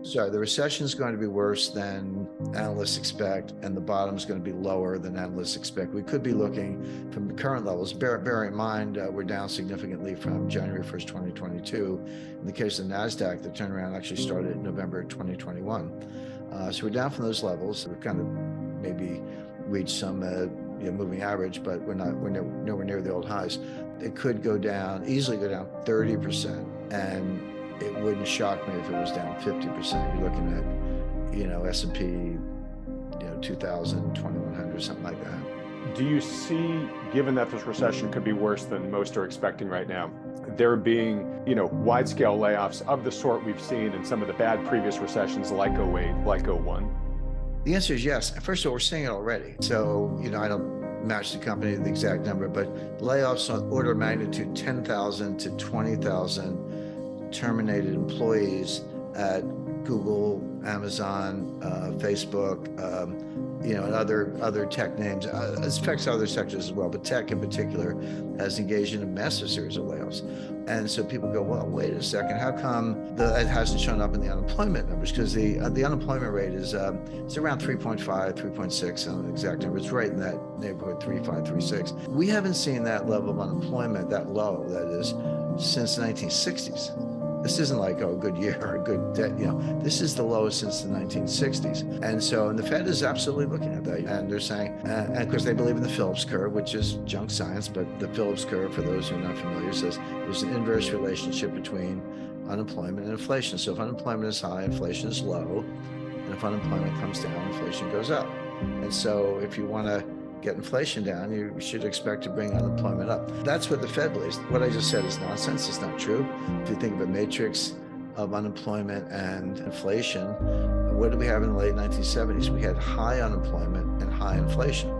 Sorry, the recession is going to be worse than analysts expect, and the bottom is going to be lower than analysts expect. We could be looking from the current levels. Bear in mind, we're down significantly from January 1st, 2022. In the case of the NASDAQ, the turnaround actually started in November 2021. So we're down from those levels. We've kind of maybe reached some moving average, but we're nowhere near the old highs. It could go down, easily go down 30%, and it wouldn't shock me if it was down 50%. You're looking at, S&P, 2,000, 2,100, something like that. Do you see, given that this recession could be worse than most are expecting right now, there being, wide-scale layoffs of the sort we've seen in some of the bad previous recessions like 08, like 01? The answer is yes. First of all, we're seeing it already. So, I don't match the company to the exact number, but layoffs on order of magnitude 10,000 to 20,000 terminated employees at Google, Amazon, Facebook, and other tech names. It affects other sectors as well, but tech in particular has engaged in a massive series of layoffs. And so people go, well, wait a second, how come it hasn't shown up in the unemployment numbers? Because the unemployment rate is it's around 3.5, 3.6 on the exact number. It's right in that neighborhood, 3.5, 3.6. We haven't seen that level of unemployment, that low, that is, since the 1960s. This isn't like, a good year or a good day, this is the lowest since the 1960s. And the Fed is absolutely looking at that. And they're saying, and of course they believe in the Phillips curve, which is junk science, but the Phillips curve, for those who are not familiar, says there's an inverse relationship between unemployment and inflation. So if unemployment is high, inflation is low. And if unemployment comes down, inflation goes up. And so if you want to get inflation down, you should expect to bring unemployment up. That's what the Fed believes. What I just said is nonsense. It's not true. If you think of a matrix of unemployment and inflation, what did we have in the late 1970s? We had high unemployment and high inflation.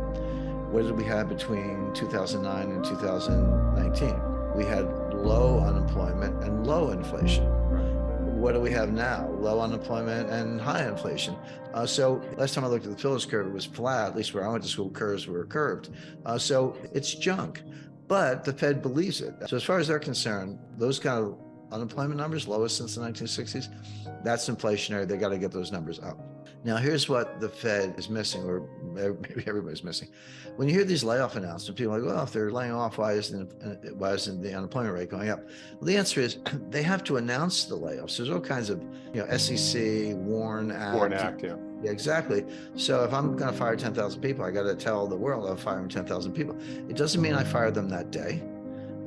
What did we have between 2009 and 2019? We had low unemployment and low inflation. What do we have now? Low unemployment and high inflation. So last time I looked at the Phillips curve, it was flat. At least where I went to school, curves were curved. So it's junk, but the Fed believes it. So as far as they're concerned, those kind of unemployment numbers, lowest since the 1960s, that's inflationary. They got to get those numbers up. Now, here's what the Fed is missing, or maybe everybody's missing. When you hear these layoff announcements, people are like, well, if they're laying off, why isn't the unemployment rate going up? Well, the answer is they have to announce the layoffs. There's all kinds of, SEC, Warren Act. Yeah. Yeah, exactly. So if I'm going to fire 10,000 people, I got to tell the world I'm firing 10,000 people. It doesn't mean I fire them that day.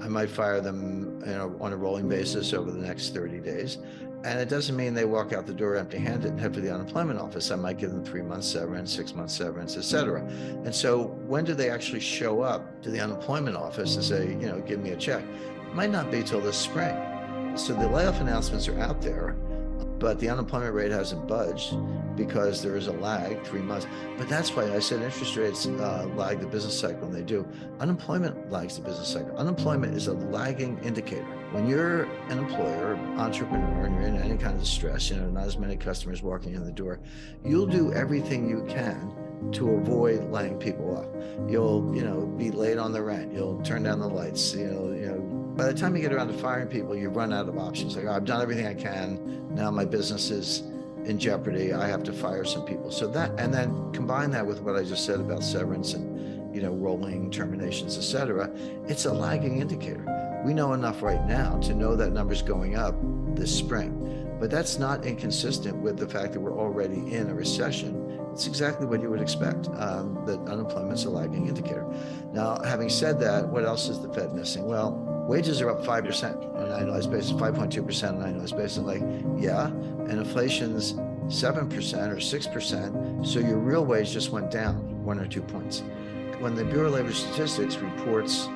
I might fire them, on a rolling basis over the next 30 days. And it doesn't mean they walk out the door empty-handed and head for the unemployment office. I might give them 3 months severance, 6 months severance, et cetera. And so when do they actually show up to the unemployment office and say, give me a check? It might not be till this spring. So the layoff announcements are out there, but the unemployment rate hasn't budged because there is a lag, 3 months. But that's why I said interest rates lag the business cycle, and they do. Unemployment lags the business cycle. Unemployment is a lagging indicator. When you're an employer, entrepreneur, and you're in any kind of distress, not as many customers walking in the door, you'll do everything you can to avoid laying people off. You'll, be late on the rent. You'll turn down the lights. By the time you get around to firing people, you run out of options. Like, I've done everything I can. Now my business is in jeopardy. I have to fire some people. So that, and then combine that with what I just said about severance and, rolling terminations, et cetera. It's a lagging indicator. We know enough right now to know that number's going up this spring, but that's not inconsistent with the fact that we're already in a recession. It's exactly what you would expect, that unemployment's a lagging indicator. Now, having said that, what else is the Fed missing? Well, wages are up 5% on an annualized basis, 5.2% on an annualized basis. Like, yeah, and inflation's 7% or 6%. So your real wage just went down 1 or 2 points. When the Bureau of Labor Statistics reports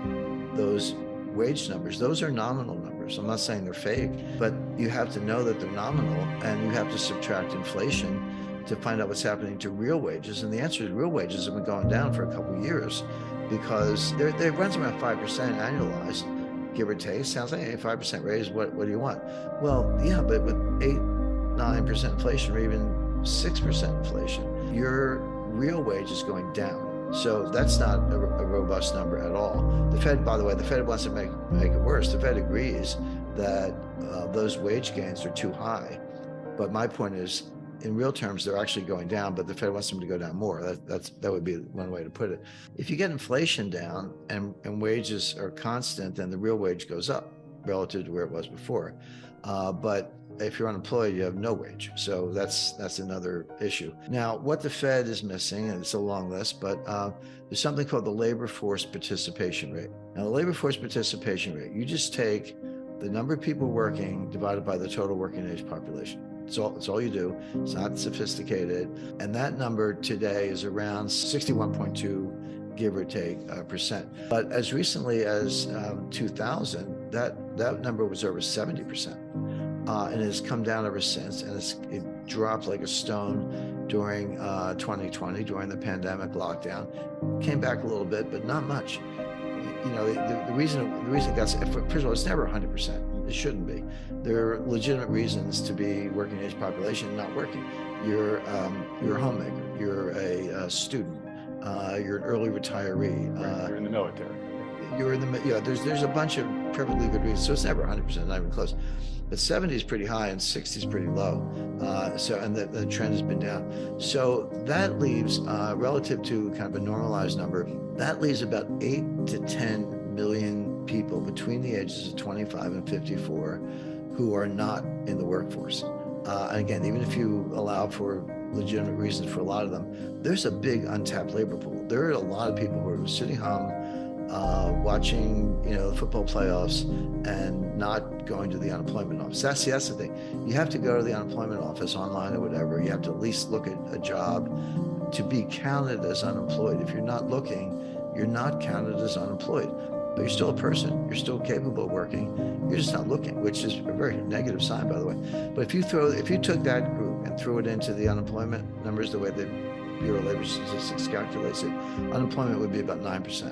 those wage numbers, those are nominal numbers. I'm not saying they're fake, but you have to know that they're nominal, and you have to subtract inflation to find out what's happening to real wages. And the answer is real wages have been going down for a couple of years because they runs around 5% annualized, give or take. Sounds like a 5% raise. What do you want? Well, yeah, but with 8-9% inflation, or even 6% inflation, your real wage is going down. So that's not a robust number at all. The Fed, by the way, the Fed wants to make it worse. The Fed agrees that those wage gains are too high. But my point is, in real terms, they're actually going down, but the Fed wants them to go down more. That would be one way to put it. If you get inflation down and wages are constant, then the real wage goes up relative to where it was before. But if you're unemployed, you have no wage. So that's another issue. Now, what the Fed is missing, and it's a long list, but there's something called the labor force participation rate. Now, the labor force participation rate, you just take the number of people working divided by the total working age population. It's all you do. It's not sophisticated. And that number today is around 61.2, give or take, percent. But as recently as 2000, that number was over 70%. And it's come down ever since. And it dropped like a stone during 2020, during the pandemic lockdown. Came back a little bit, but not much. You know, the reason it got, first of all, it's never 100%. It shouldn't be. There are legitimate reasons to be working age population not working. You're a homemaker. You're a student. You're an early retiree. You're in the military. You're in the There's a bunch of perfectly good reasons. So it's never 100%, not even close. But 70 is pretty high and 60 is pretty low. And the trend has been down. So that leaves, relative to kind of a normalized number, that leaves about 8 to 10 million people between the ages of 25 and 54 who are not in the workforce. And again, even if you allow for legitimate reasons for a lot of them, there's a big untapped labor pool. There are a lot of people who are sitting home watching, the football playoffs and not going to the unemployment office. That's the thing. You have to go to the unemployment office online or whatever. You have to at least look at a job to be counted as unemployed. If you're not looking, you're not counted as unemployed. But you're still a person. You're still capable of working. You're just not looking, which is a very negative sign, by the way. But if you took that group and threw it into the unemployment numbers, the way the Bureau of Labor Statistics calculates it, unemployment would be about 9%,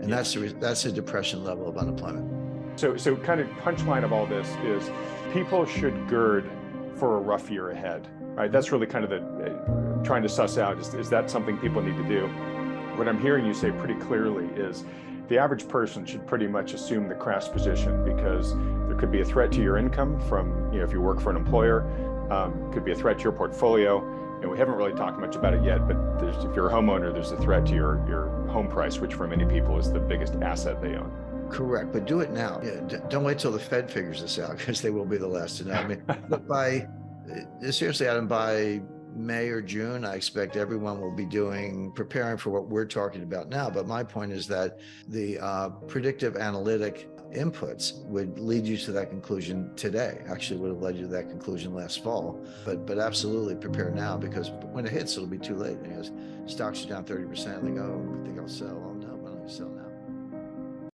and that's a depression level of unemployment. So kind of punchline of all this is people should gird for a rough year ahead, right? That's really kind of the trying to suss out is that something people need to do? What I'm hearing you say pretty clearly is the average person should pretty much assume the crash position, because there could be a threat to your income from, if you work for an employer, could be a threat to your portfolio. And we haven't really talked much about it yet, but if you're a homeowner, there's a threat to your home price, which for many people is the biggest asset they own. Correct, but do it now. Don't wait till the Fed figures this out, because they will be the last to know. I mean, look, seriously, Adam, by May or June, I expect everyone will be preparing for what we're talking about now. But my point is that the predictive analytic inputs would lead you to that conclusion today. Actually would have led you to that conclusion last fall. But absolutely prepare now, because when it hits, it'll be too late. Stocks are down 30%. They go, I think I'll sell. Oh no, why don't you sell now?